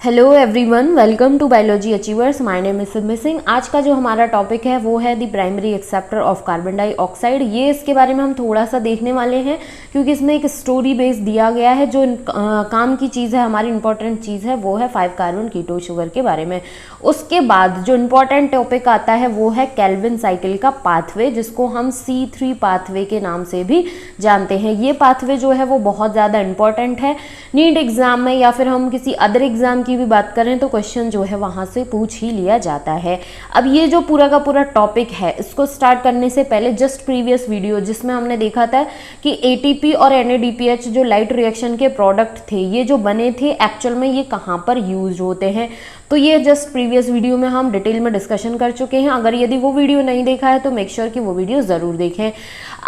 Hello everyone, welcome to biology achievers. My name is Siddhi Singh. आज का जो हमारा टॉपिक है वो है the primary acceptor of carbon dioxide. ये इसके बारे में हम थोड़ा सा देखने वाले हैं क्योंकि इसमें एक स्टोरी बेस दिया गया है। जो काम की चीज़ है, हमारी इंपॉर्टेंट चीज़ है, वो है 5 कार्बन कीटो शुगर के बारे में। उसके बाद जो इम्पॉर्टेंट टॉपिक आता है वो है केल्विन साइकिल का पाथवे, जिसको हम C3 पाथवे के नाम से भी जानते हैं। ये पाथवे जो है वो बहुत ज़्यादा इंपॉर्टेंट है। नीट एग्जाम में या फिर हम किसी अदर एग्जाम की भी बात करें तो क्वेश्चन जो है वहां से पूछ ही लिया जाता है। अब ये जो पूरा का पूरा टॉपिक है, इसको स्टार्ट करने से पहले जस्ट प्रीवियस वीडियो जिसमें हमने देखा था कि ATP और NADPH जो लाइट रिएक्शन के प्रोडक्ट थे, ये जो बने थे एक्चुअल में ये कहाँ पर यूज होते हैं, तो ये जस्ट प्रीवियस वीडियो में हम डिटेल में डिस्कशन कर चुके हैं। अगर यदि वो वीडियो नहीं देखा है तो मेक श्योर कि वो वीडियो ज़रूर देखें।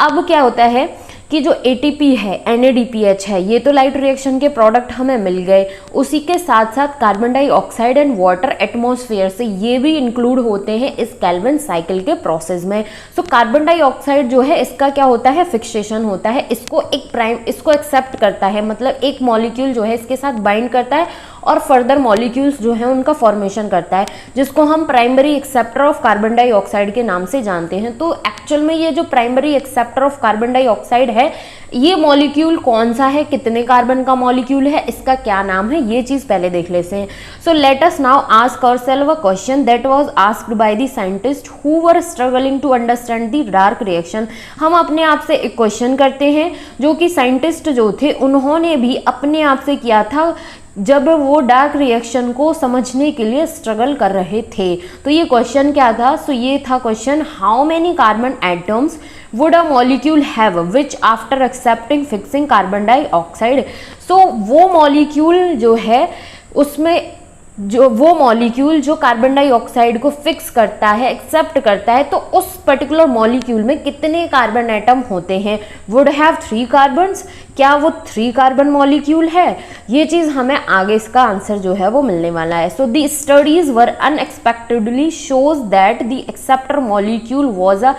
अब क्या होता है कि जो ATP है, NADPH है, ये तो लाइट रिएक्शन के प्रोडक्ट हमें मिल गए। उसी के साथ साथ carbon dioxide and water atmosphere से ये भी इंक्लूड होते हैं इस केल्विन साइकिल के प्रोसेस में। सो कार्बन डाइऑक्साइड जो है इसका क्या होता है, फिक्सेशन होता है। इसको एक्सेप्ट करता है, मतलब एक मॉलिक्यूल जो है इसके साथ बाइंड करता है और फर्दर मॉलिक्यूल्स जो है उनका फॉर्मेशन करता है, जिसको हम primary acceptor of carbon dioxide के नाम से जानते हैं। तो एक्चुअल में ये जो primary acceptor of carbon dioxide है, ये मॉलिक्यूल कौन सा है, कितने कार्बन का मॉलिक्यूल है, इसका क्या नाम है, ये चीज पहले देख लेते हैं। So let us now ask ourselves a question that was asked by the scientist who were struggling to understand the dark reaction. हम अपने आप से एक क्वेश्चन करते हैं जो कि साइंटिस्ट जो थे उन्होंने भी अपने आप से किया था जब वो डार्क रिएक्शन को समझने के लिए स्ट्रगल कर रहे थे। तो ये क्वेश्चन क्या था? सो ये था question, how many carbon atoms would a molecule have which after accepting fixing carbon dioxide. So वो मॉलिक्यूल जो है उसमें वो मॉलिक्यूल जो कार्बन डाइऑक्साइड को फिक्स करता है, एक्सेप्ट करता है, तो उस पर्टिकुलर मॉलिक्यूल में कितने कार्बन एटम होते हैं? Would have 3 carbons. क्या वो 3 कार्बन मॉलिक्यूल है? ये चीज़ हमें आगे इसका आंसर जो है वो मिलने वाला है। So the studies were unexpectedly shows that the acceptor molecule was a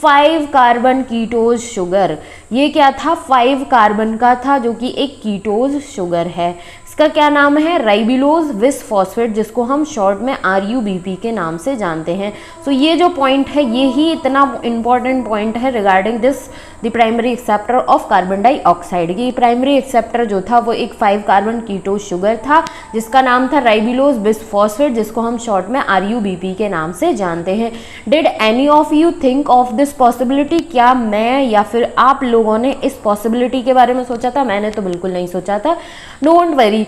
5 carbon कीटोज sugar. ये क्या था? 5 कार्बन का था, जो कि एक कीटोज शुगर है। इसका क्या नाम है? राइबिलोज बिस फॉस्फेट, जिसको हम शॉर्ट में RUBP के नाम से जानते हैं। सो ये जो पॉइंट है, ये ही इतना इंपॉर्टेंट पॉइंट है regarding this the primary acceptor of carbon dioxide. ये प्राइमरी एक्सेप्टर जो था वो एक 5 कार्बन कीटोज शुगर था जिसका नाम था राइबिलोज बिस फॉस्फेट, जिसको हम शॉर्ट में RUBP के नाम से जानते हैं। Did any of you think of this possibility? क्या मैं या फिर आप लोगों ने इस पॉसिबिलिटी के बारे में सोचा था? मैंने तो बिल्कुल नहीं सोचा था। डोंट वरी,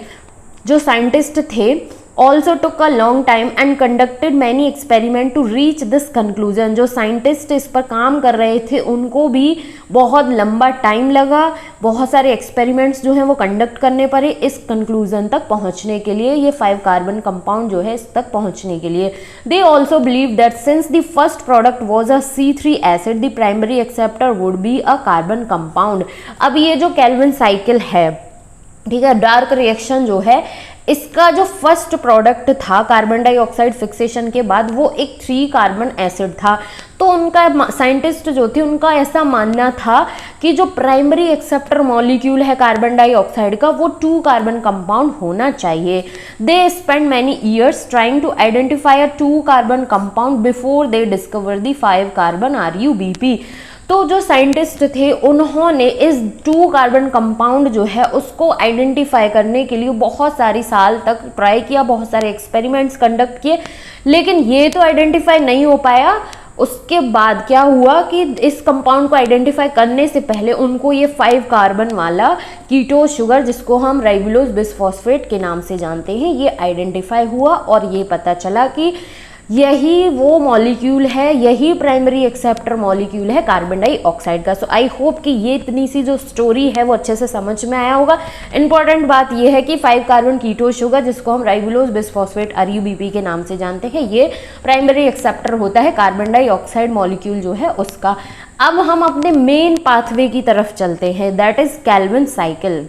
जो साइंटिस्ट थे also took a long time and conducted many experiment to reach this conclusion। जो साइंटिस्ट इस पर काम कर रहे थे उनको भी बहुत लंबा टाइम लगा, बहुत सारे एक्सपेरिमेंट्स जो हैं वो कंडक्ट करने पड़े इस कंक्लूजन तक पहुंचने के लिए, ये 5 कार्बन कंपाउंड जो है इस तक पहुंचने के लिए। They also believe that since the first product was a C3 acid the primary acceptor would be a carbon compound. अब ये जो केल्विन साइकिल है, ठीक है, डार्क रिएक्शन जो है, इसका जो फर्स्ट प्रोडक्ट था कार्बन डाइऑक्साइड फिक्सेशन के बाद, वो एक 3 कार्बन एसिड था। तो उनका साइंटिस्ट जो थे उनका ऐसा मानना था कि जो प्राइमरी एक्सेप्टर मॉलिक्यूल है कार्बन डाइऑक्साइड का, वो 2 कार्बन कंपाउंड होना चाहिए। They spend many years trying to identify a 2 carbon compound before they discover the 5 carbon RUBP। तो जो साइंटिस्ट थे उन्होंने इस 2 कार्बन कंपाउंड जो है उसको आइडेंटिफाई करने के लिए बहुत सारी साल तक ट्राई किया, बहुत सारे एक्सपेरिमेंट्स कंडक्ट किए, लेकिन ये तो आइडेंटिफाई नहीं हो पाया। उसके बाद क्या हुआ कि इस कंपाउंड को आइडेंटिफाई करने से पहले उनको ये 5 कार्बन वाला कीटो शुगर, जिसको हम राइबिलोज बिस फॉस्फेट के नाम से जानते हैं, ये आइडेंटिफाई हुआ और ये पता चला कि यही वो मॉलिक्यूल है, यही प्राइमरी एक्सेप्टर मॉलिक्यूल है कार्बन डाइऑक्साइड का। सो आई होप कि ये इतनी सी जो स्टोरी है वो अच्छे से समझ में आया होगा। इंपॉर्टेंट बात ये है कि 5 कार्बन कीटो शुगर, जिसको हम राइबिलोज बिस फॉस्फेट RUBP के नाम से जानते हैं, ये प्राइमरी एक्सेप्टर होता है कार्बन डाइऑक्साइड मॉलिक्यूल जो है उसका। अब हम अपने मेन पाथवे की तरफ चलते हैं, दैट इज केल्विन साइकिल।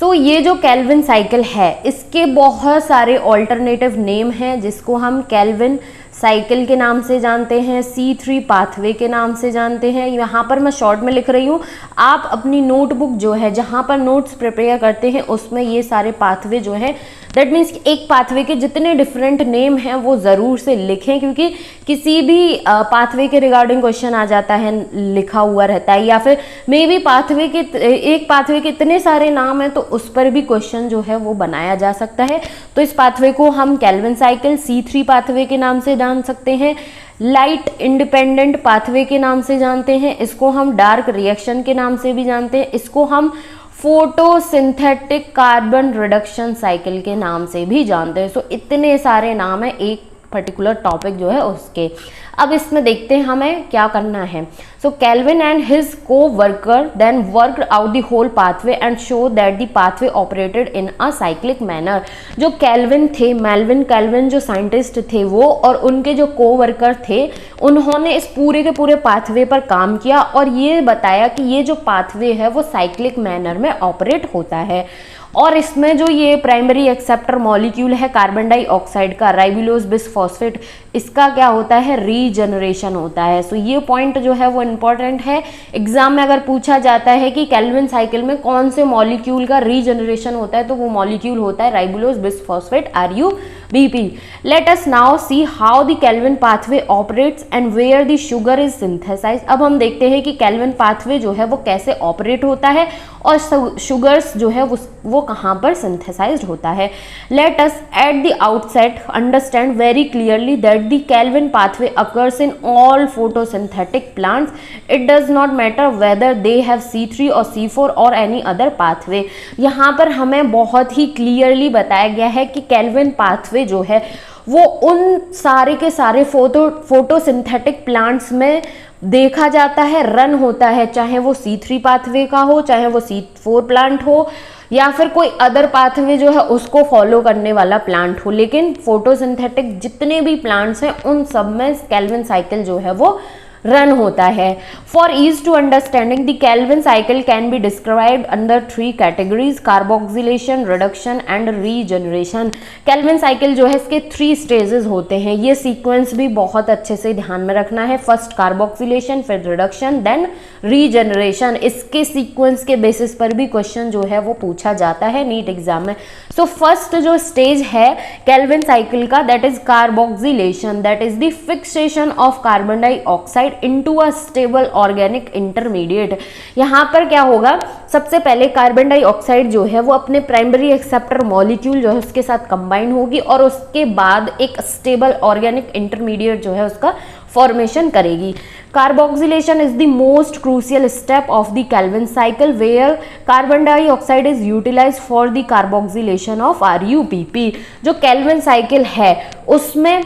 सो ये जो केल्विन साइकिल है, इसके बहुत सारे ऑल्टरनेटिव नेम हैं, जिसको हम केल्विन साइकिल के नाम से जानते हैं, C3 पाथवे के नाम से जानते हैं। यहाँ पर मैं शॉर्ट में लिख रही हूँ, आप अपनी नोटबुक जो है जहाँ पर नोट्स प्रिपेयर करते हैं उसमें ये सारे पाथवे जो है, दैट मीन्स एक पाथवे के जितने डिफरेंट नेम हैं वो ज़रूर से लिखें, क्योंकि किसी भी पाथवे के रिगार्डिंग क्वेश्चन आ जाता है, लिखा हुआ रहता है, या फिर मे बी पाथवे के एक पाथवे के इतने सारे नाम हैं तो उस पर भी क्वेश्चन जो है वो बनाया जा सकता है। तो इस पाथवे को हम केल्विन साइकिल C3 पाथवे के नाम से जान सकते हैं, लाइट इंडिपेंडेंट पाथवे के नाम से जानते हैं, इसको हम डार्क रिएक्शन के नाम से भी जानते हैं, इसको हम फोटोसिंथेटिक कार्बन रिडक्शन साइकिल के नाम से भी जानते हैं। सो इतने सारे नाम है एक पर्टिकुलर टॉपिक जो है उसके। अब इसमें देखते हैं हमें क्या करना है। So Calvin and his coworker then worked out the whole pathway and show that the pathway operated in a cyclic manner. जो केल्विन थे, मेल्विन केल्विन जो साइंटिस्ट थे वो, और उनके जो को वर्कर थे, उन्होंने इस पूरे के पूरे पाथवे पर काम किया और ये बताया कि ये जो पाथवे है वो साइक्लिक मैनर में ऑपरेट होता है। और इसमें जो ये प्राइमरी एक्सेप्टर मॉलिक्यूल है कार्बन डाइऑक्साइड का, राइबुलोज बिसफॉस्फेट, इसका क्या होता है, रीजनरेशन होता है। सो ये पॉइंट जो है वो इम्पॉर्टेंट है। एग्जाम में अगर पूछा जाता है कि केल्विन साइकिल में कौन से मॉलिक्यूल का रीजनरेशन होता है, तो वो मॉलिक्यूल होता है ribulose bisphosphate RuBP। Let us now see how the Calvin pathway operates and where the sugar is synthesised. अब हम देखते हैं कि केल्विन पाथवे जो है वो कैसे ऑपरेट होता है और शुगर्स जो है वो कहाँ पर सिंथेसाइज्ड होता है। Let us at the outset understand very clearly that the Calvin pathway occurs in all photosynthetic plants. It does not matter whether they have C3 और C4 और एनी अदर पाथवे। यहाँ पर हमें बहुत ही क्लियरली बताया गया है कि केल्विन पाथवे जो है वो उन सारे के सारे फोटोसिंथेटिक प्लांट्स में देखा जाता है, रन होता है, चाहे वो C3 पाथवे का हो, चाहे वो C4 प्लांट हो, या फिर कोई अदर पाथवे जो है उसको फॉलो करने वाला प्लांट हो। लेकिन फोटोसिंथेटिक जितने भी प्लांट्स हैं उन सब में केल्विन साइकिल जो है वो रन होता है। For ease to understanding the Calvin cycle can be described under 3 categories, carboxylation, reduction and regeneration. Calvin cycle जो है इसके 3 स्टेजेस होते हैं, ये सीक्वेंस भी बहुत अच्छे से ध्यान में रखना है। फर्स्ट कार्बोक्सिलेशन, फिर रिडक्शन, देन रीजनरेशन। इसके सीक्वेंस के बेसिस पर भी क्वेश्चन जो है वो पूछा जाता है नीट एग्जाम में। सो फर्स्ट जो स्टेज है केल्विन साइकिल का, that is carboxylation, that is the fixation of carbon dioxide into a stable organic intermediate. यहाँ पर क्या होगा, सबसे पहले कार्बन डाइऑक्साइड जो है वो अपने प्राइमरी एक्सेप्टर मॉलिक्यूल जो है उसके साथ कंबाइन होगी और उसके बाद एक स्टेबल ऑर्गेनिक इंटरमीडिएट जो है उसका फॉर्मेशन करेगी। Carboxylation is the most crucial step of the Calvin cycle where carbon dioxide is utilised for the carboxylation of RuBP। जो केल्विन साइकिल है उसमें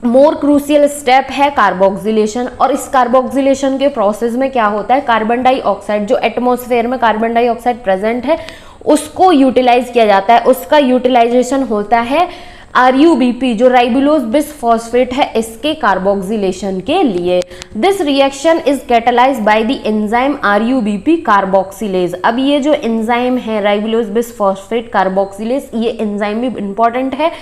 मोर क्रूशियल स्टेप है कार्बोक्सिलेशन, और इस कार्बोक्सिलेशन के प्रोसेस में क्या होता है, कार्बन डाइऑक्साइड जो एटमॉस्फेयर में कार्बन डाइऑक्साइड प्रेजेंट है उसको यूटिलाइज किया जाता है, उसका यूटिलाइजेशन होता है RuBP जो राइबुलोज बिसफॉस्फेट है इसके कार्बोक्सिलेशन के लिए। This reaction is catalysed by the enzyme RuBP carboxylase. अब ये जो एंजाइम है राइबुलोज बिसफॉस्फेट कार्बोक्सिलेज, ये एंजाइम भी इंपॉर्टेंट है।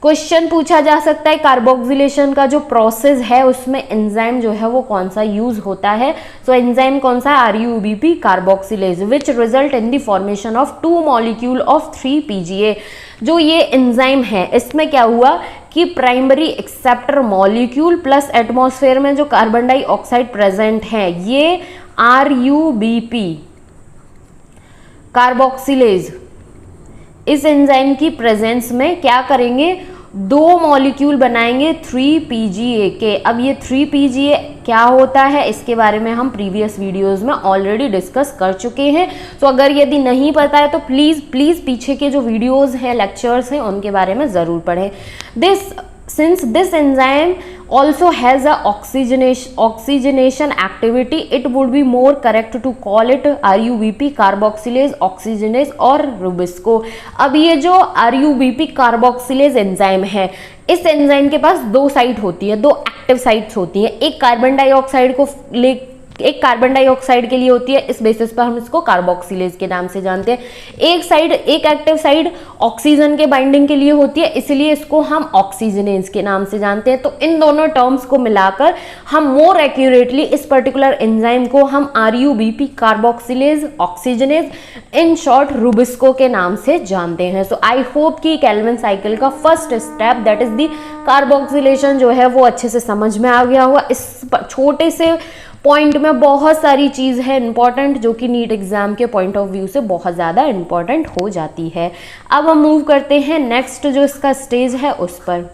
क्वेश्चन पूछा जा सकता है कार्बोक्सिलेशन का जो प्रोसेस है उसमें एंजाइम जो है वो कौन सा यूज होता है। सो एंजाइम कौन सा है, RuBP carboxylase, which result in the formation of 2 molecule of 3PGA। जो ये एंजाइम है इसमें क्या हुआ कि primary acceptor molecule plus atmosphere में जो कार्बन डाइऑक्साइड प्रेजेंट है, ये RuBP कार्बोक्सिलेज इस एंजाइम की प्रेजेंस में क्या करेंगे, 2 मॉलिक्यूल बनाएंगे 3PGA के। अब ये 3PGA क्या होता है इसके बारे में हम प्रीवियस वीडियोस में ऑलरेडी डिस्कस कर चुके हैं। तो अगर यदि नहीं पता है तो प्लीज़ पीछे के जो वीडियोस हैं, लेक्चर्स हैं, उनके बारे में ज़रूर पढ़ें। Since this enzyme also has a oxygenation activity, it would be more correct to call it RuBP carboxylase oxygenase और Rubisco। अब ये जो RuBP carboxylase एंजाइम है, इस एंजाइम के पास 2 साइट होती है, 2 एक्टिव साइट्स होती हैं। एक कार्बन डाइऑक्साइड को एक कार्बन डाइऑक्साइड के लिए होती है, इस बेसिस पर हम इसको कार्बोक्सिलेज के नाम से जानते हैं। एक एक्टिव साइड ऑक्सीजन के बाइंडिंग के लिए होती है, इसलिए इसको हम ऑक्सीजनेज के नाम से जानते हैं। तो इन दोनों टर्म्स को मिलाकर हम मोर एक्यूरेटली इस पर्टिकुलर एंजाइम को हम RUBP carboxylase oxygenase in short Rubisco के नाम से जानते हैं। सो आई होप कि केल्विन साइकिल का first step that is the carboxylation जो है वो अच्छे से समझ में आ गया होगा। इस छोटे से पॉइंट में बहुत सारी चीज़ है इंपॉर्टेंट जो कि नीट एग्जाम के पॉइंट ऑफ व्यू से बहुत ज़्यादा इंपॉर्टेंट हो जाती है। अब हम मूव करते हैं नेक्स्ट जो इसका स्टेज है उस पर।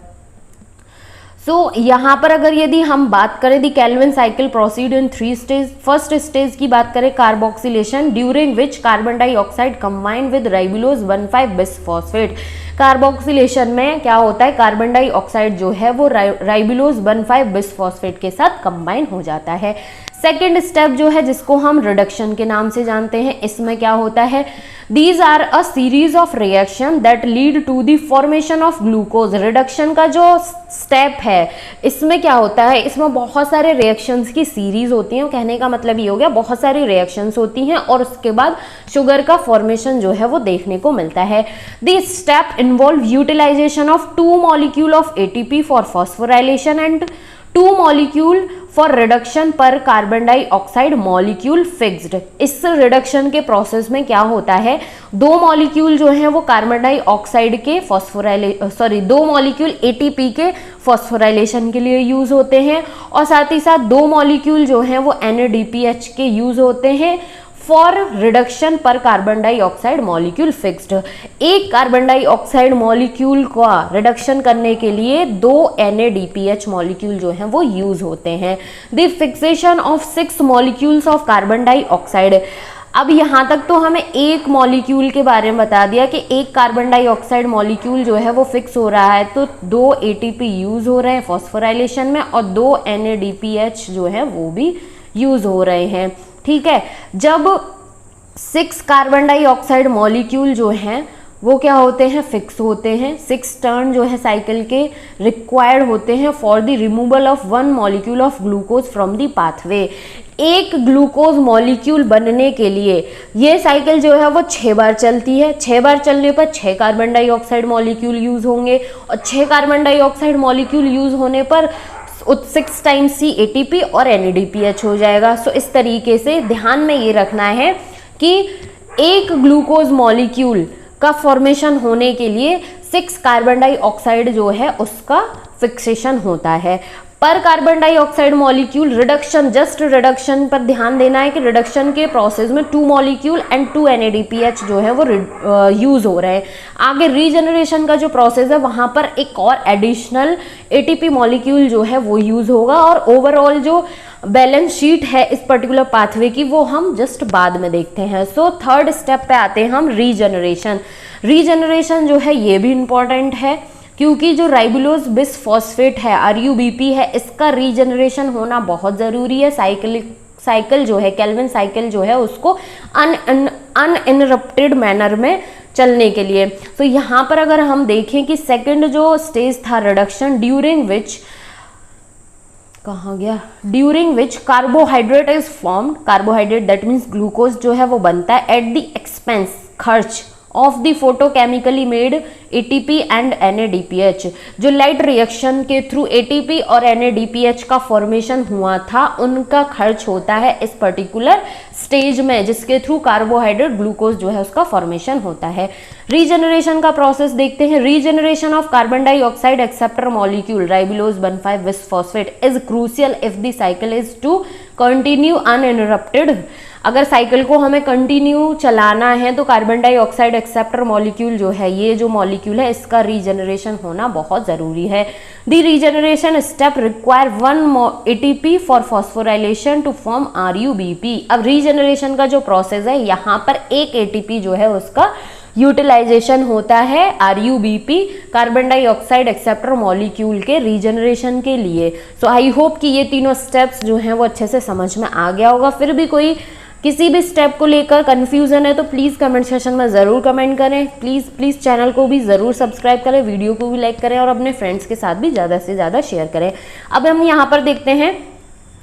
यहाँ पर अगर यदि हम बात करें the Calvin cycle proceed in 3 stage. First stage की बात करें carboxylation during which carbon dioxide combine with ribulose 1,5 bis phosphate. Carboxylation में क्या होता है, कार्बन डाइऑक्साइड जो है वो राइबुलोज 1,5 बिस फॉस्फेट के साथ कंबाइन हो जाता है। सेकेंड स्टेप जो है जिसको हम रिडक्शन के नाम से जानते हैं, इसमें क्या होता है, these are a series of reaction that lead to the formation of glucose. Reduction का जो स्टेप है इसमें क्या होता है, इसमें बहुत सारे रिएक्शंस की सीरीज होती हैं। कहने का मतलब ये हो गया बहुत सारी रिएक्शंस होती हैं और उसके बाद शुगर का फॉर्मेशन जो है वो देखने को मिलता है। This step involve utilisation of 2 molecule of ATP for phosphorylation and 2 molecule for reduction per carbon dioxide molecule fixed. इस रिडक्शन के प्रोसेस में क्या होता है, 2 मॉलिक्यूल जो हैं वो कार्बन डाइऑक्साइड के 2 मॉलिक्यूल ATP के फॉस्फोराइलेशन के लिए यूज होते हैं और साथ ही साथ 2 मॉलिक्यूल जो हैं वो NADPH के यूज होते हैं for reduction per carbon dioxide molecule fixed. एक कार्बन डाइऑक्साइड मॉलिक्यूल का रिडक्शन करने के लिए 2 NADPH मॉलिक्यूल जो हैं वो यूज होते हैं। The fixation of 6 molecules of carbon dioxide. अब यहाँ तक तो हमें एक मॉलिक्यूल के बारे में बता दिया कि एक कार्बन डाइऑक्साइड मॉलिक्यूल जो है वो फिक्स हो रहा है, तो 2 ATP यूज हो रहे हैं फॉस्फोराइलेशन में और 2 NADPH जो है वो भी यूज हो रहे हैं। ठीक है, जब 6 कार्बन डाइऑक्साइड मॉलिक्यूल जो हैं वो क्या होते हैं, फिक्स होते हैं। 6 टर्न जो है साइकिल के रिक्वायर्ड होते हैं for the removal of 1 molecule of glucose from the pathway. एक ग्लूकोज मॉलिक्यूल बनने के लिए ये साइकिल जो है वो 6 बार चलती है। 6 बार चलने पर 6 कार्बन डाइऑक्साइड मॉलिक्यूल यूज होंगे और 6 कार्बन डाइऑक्साइड मॉलिक्यूल यूज होने पर 6 टाइम्स C ATP और NADPH हो जाएगा। सो इस तरीके से ध्यान में ये रखना है कि एक ग्लूकोज मॉलिक्यूल का फॉर्मेशन होने के लिए 6 कार्बन डाइऑक्साइड जो है उसका फिक्सेशन होता है। पर carbon dioxide molecule reduction, just reduction पर ध्यान देना है कि रिडक्शन के प्रोसेस में 2 मॉलिक्यूल एंड 2 NADPH जो है वो यूज हो रहे हैं। आगे रीजनरेशन का जो प्रोसेस है वहां पर एक और एडिशनल ATP मॉलिक्यूल जो है वो यूज होगा और ओवरऑल जो बैलेंस शीट है इस पर्टिकुलर पाथवे की वो हम जस्ट बाद में देखते हैं। सो थर्ड स्टेप पे आते हैं हम रीजनरेशन। रीजनरेशन जो है ये भी इंपॉर्टेंट है क्योंकि जो राइबुलोज बिस फॉस्फेट है RUBP है, इसका रीजनरेशन होना बहुत ज़रूरी है। साइकिल जो है केल्विन साइकिल जो है उसको अनइंटरप्टेड मैनर में चलने के लिए। तो यहाँ पर अगर हम देखें कि सेकंड जो स्टेज था reduction during which carbohydrate is formed. Carbohydrate that means glucose जो है वो बनता है एट द एक्सपेंस, खर्च of the photochemically made ATP and NADPH। जो लाइट रिएक्शन के थ्रू ATP और NADPH का फॉर्मेशन हुआ था उनका खर्च होता है इस पर्टिकुलर स्टेज में, जिसके थ्रू कार्बोहाइड्रेट ग्लूकोज जो है उसका फॉर्मेशन होता है। रीजनरेशन का प्रोसेस देखते हैं। Regeneration of carbon dioxide acceptor molecule ribulose 1,5 bis phosphate is crucial if the cycle is to continue uninterrupted. अगर साइकिल को हमें कंटिन्यू चलाना है तो कार्बन डाइऑक्साइड एक्सेप्टर मॉलिक्यूल जो है, ये जो मॉलिक्यूल है इसका रीजनरेशन होना बहुत ज़रूरी है। The regeneration step require 1 ATP for phosphorylation to form RUBP। अब रीजनरेशन का जो प्रोसेस है यहाँ पर एक ATP जो है उसका यूटिलाइजेशन होता है RUBP carbon dioxide acceptor molecule के रीजनरेशन के लिए। सो आई होप कि ये तीनों स्टेप्स जो हैं वो अच्छे से समझ में आ गया होगा। फिर भी कोई किसी भी स्टेप को लेकर कंफ्यूजन है तो प्लीज़ कमेंट सेक्शन में ज़रूर कमेंट करें। प्लीज़ चैनल को भी ज़रूर सब्सक्राइब करें, वीडियो को भी लाइक करें और अपने फ्रेंड्स के साथ भी ज़्यादा से ज़्यादा शेयर करें। अब हम यहाँ पर देखते हैं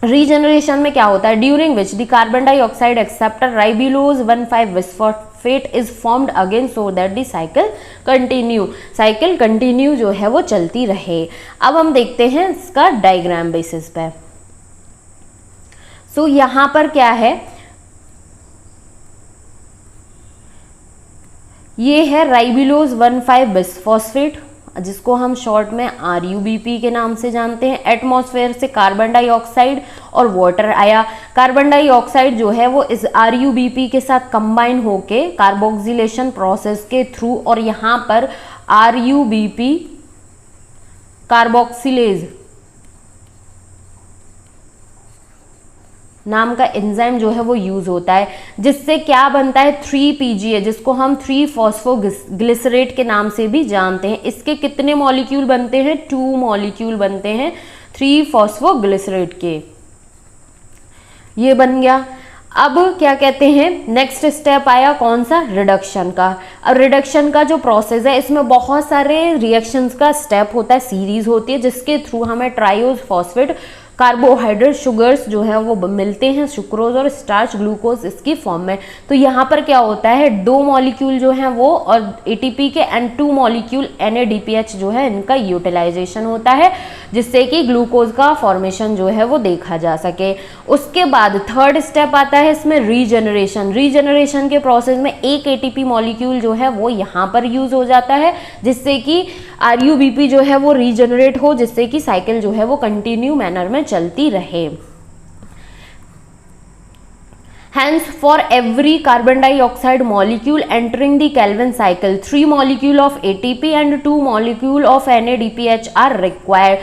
रीजनरेशन में क्या होता है, during which the carbon dioxide acceptor ribulose 1,5 bisphosphate is formed again so that the cycle continue जो है वो चलती रहे। अब हम देखते हैं इसका डायग्राम बेसिस पे। सो यहां पर क्या है, ये है राइबिलोज 1,5 बिस्फोस्फेट, जिसको हम शॉर्ट में RUBP के नाम से जानते हैं। एटमॉस्फेयर से कार्बन डाइऑक्साइड और वाटर आया। कार्बन डाइऑक्साइड जो है वो इस RUBP के साथ कंबाइन होके कार्बोक्सिलेशन प्रोसेस के थ्रू, और यहाँ पर RUBP कार्बोक्सिलेज नाम का एंजाइम जो है वो यूज होता है, जिससे क्या बनता है 3PGA, जिसको हम 3-फॉस्फोग्लिसरेट के नाम से भी जानते हैं। इसके कितने मॉलिक्यूल बनते हैं, 2 मॉलिक्यूल बनते हैं 3-फॉस्फोग्लिसरेट के। ये बन गया। अब क्या कहते हैं, नेक्स्ट स्टेप आया कौन सा, रिडक्शन का। अब रिडक्शन का जो प्रोसेस है, इसमें बहुत सारे रिएक्शंस का स्टेप होता है, सीरीज होती है, जिसके थ्रू हमें ट्राइओज फॉस्फेट कार्बोहाइड्रेट शुगर्स जो है वो मिलते हैं, सुक्रोज और स्टार्च ग्लूकोज इसकी फॉर्म में। तो यहाँ पर क्या होता है, 2 मॉलिक्यूल जो हैं वो और ATP के एंड 2 मॉलिक्यूल NADPH जो है इनका यूटिलाइजेशन होता है, जिससे कि ग्लूकोज का फॉर्मेशन जो है वो देखा जा सके। उसके बाद थर्ड स्टेप आता है इसमें रीजनरेशन। रीजनरेशन के प्रोसेस में एक ATP मॉलिक्यूल जो है वो यहाँ पर यूज हो जाता है, जिससे कि RUBP जो है वो रीजनरेट हो, जिससे कि साइकिल जो है वो कंटिन्यू मैनर में चलती रहे। Hence, for every carbon dioxide molecule entering the Calvin cycle, 3 molecule of ATP and 2 molecule of NADPH are required.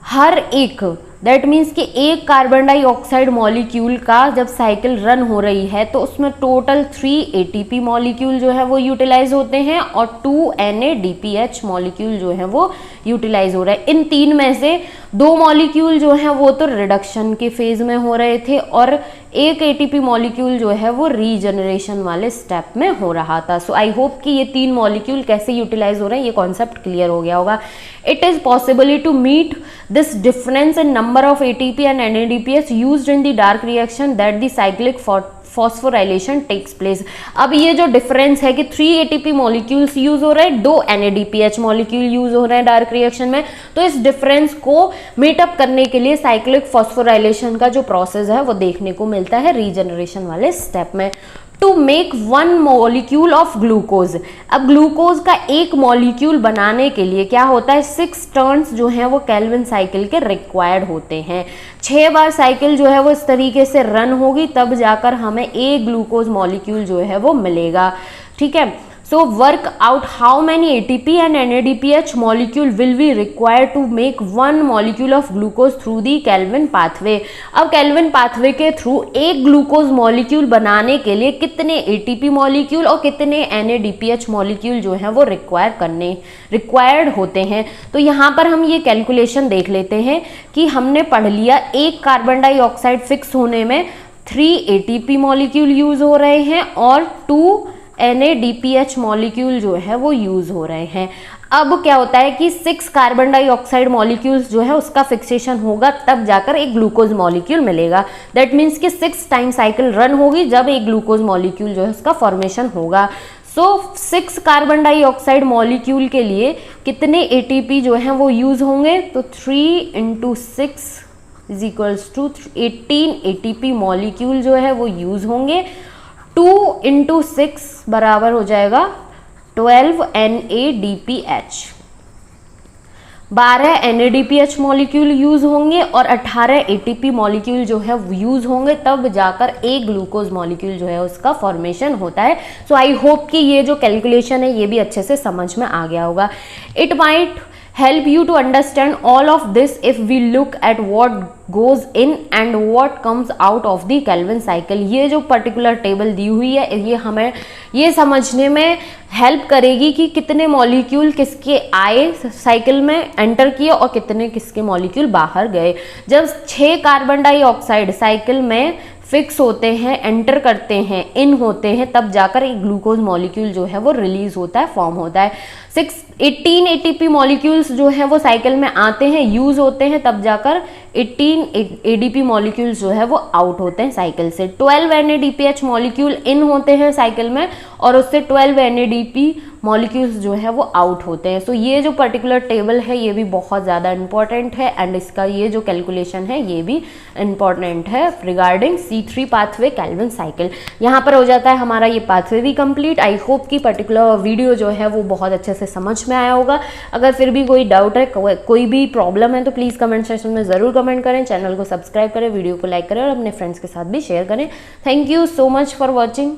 हर एक दैट मीन्स कि एक कार्बन डाइऑक्साइड मॉलिक्यूल का जब साइकिल रन हो रही है तो उसमें टोटल 3 ATP मॉलिक्यूल जो है वो यूटिलाइज होते हैं और 2 NADPH मॉलिक्यूल जो है वो यूटिलाइज हो रहा है। इन 3 में से 2 मॉलिक्यूल जो हैं वो तो रिडक्शन के फेज में हो रहे थे और एक ATP मॉलिक्यूल जो है वो रीजनरेशन वाले स्टेप में हो रहा था। सो आई होप कि ये 3 मॉलिक्यूल कैसे यूटिलाइज हो रहे हैं ये कॉन्सेप्ट क्लियर हो गया होगा। It is possible to meet this difference in number of ATP and NADPH used in the dark reaction that the cyclic phosphorylation takes place. अब ये जो डिफरेंस है कि 3 ATP मॉलिक्यूल्स यूज हो रहे हैं, 2 NADPH मॉलिक्यूल यूज हो रहे हैं डार्क रिएक्शन में, तो इस डिफरेंस को मीटअप करने के लिए साइक्लिक फॉस्फोराइलेशन का जो प्रोसेस है वो देखने को मिलता है रीजनरेशन वाले स्टेप में। To make 1 molecule of glucose, अब ग्लूकोज का एक मॉलिक्यूल बनाने के लिए क्या होता है 6 टर्न्स जो हैं वो केल्विन साइकिल के रिक्वायर्ड होते हैं। 6 बार साइकिल जो है वो इस तरीके से रन होगी तब जाकर हमें एक ग्लूकोज मॉलिक्यूल जो है वो मिलेगा। ठीक है, so work out how many ATP and NADPH molecule will be required to make 1 molecule of glucose through the Calvin pathway। अब Calvin pathway के थ्रू एक ग्लूकोज मॉलिक्यूल बनाने के लिए कितने ATP मॉलिक्यूल और कितने NADPH मॉलिक्यूल जो है वो रिक्वायर्ड होते हैं। तो यहाँ पर हम ये कैलकुलेशन देख लेते हैं कि हमने पढ़ लिया एक कार्बन डाइऑक्साइड फिक्स होने में 3 ATP मॉलिक्यूल यूज हो रहे हैं और 2 NADPH मॉलिक्यूल जो है वो यूज हो रहे हैं। अब क्या होता है कि 6 कार्बन डाइऑक्साइड मॉलिक्यूल्स जो है उसका फिक्सेशन होगा तब जाकर एक ग्लूकोज मॉलिक्यूल मिलेगा। दैट मीन्स कि 6 टाइम साइकिल रन होगी जब एक ग्लूकोज मॉलिक्यूल जो है उसका फॉर्मेशन होगा। सो 6 कार्बन डाइऑक्साइड मॉलिक्यूल के लिए कितने ATP जो हैं वो यूज होंगे, तो 3 × 6 = 18 ATP मॉलिक्यूल जो है वो यूज होंगे। 2 × 6 बराबर हो जाएगा 12 NADPH, 12 NADPH मॉलिक्यूल यूज होंगे और 18 ATP मॉलिक्यूल जो है यूज होंगे तब जाकर एक ग्लूकोज मॉलिक्यूल जो है उसका फॉर्मेशन होता है। सो आई होप कि ये जो कैलकुलेशन है ये भी अच्छे से समझ में आ गया होगा। It might help you to understand all of this if we look at what goes in and what comes out of the Calvin cycle। ये जो पर्टिकुलर टेबल दी हुई है ये हमें ये समझने में हेल्प करेगी कि कितने मॉलिक्यूल किसके आए साइकिल में एंटर किए और कितने किसके मॉलिक्यूल बाहर गए। जब 6 कार्बन डाइऑक्साइड साइकिल में फिक्स होते हैं, एंटर करते हैं, इन होते हैं, तब जाकर एक ग्लूकोज मॉलिक्यूल जो है वो रिलीज होता है, फॉर्म होता है। 18 एटीपी मॉलिक्यूल्स जो है वो साइकिल में आते हैं, यूज होते हैं, तब जाकर 18 एडीपी मॉलिक्यूल्स जो है वो आउट होते हैं साइकिल से। 12 NADPH मॉलिक्यूल इन होते हैं साइकिल में और उससे 12 NADP मॉलिक्यूल्स जो है वो आउट होते हैं। सो ये जो पर्टिकुलर टेबल है ये भी बहुत ज़्यादा इंपॉर्टेंट है एंड इसका ये जो कैलकुलेशन है ये भी इंपॉर्टेंट है regarding C3 pathway Calvin cycle. यहाँ पर हो जाता है हमारा ये पाथवे भी कंप्लीट। आई होप कि पर्टिकुलर वीडियो जो है वो बहुत अच्छे से समझ में आया होगा। अगर फिर भी कोई डाउट है, कोई भी प्रॉब्लम है तो प्लीज़ कमेंट सेक्शन में ज़रूर कमेंट करें, चैनल को सब्सक्राइब करें, वीडियो को लाइक करें और अपने फ्रेंड्स के साथ भी शेयर करें। Thank you so much for watching.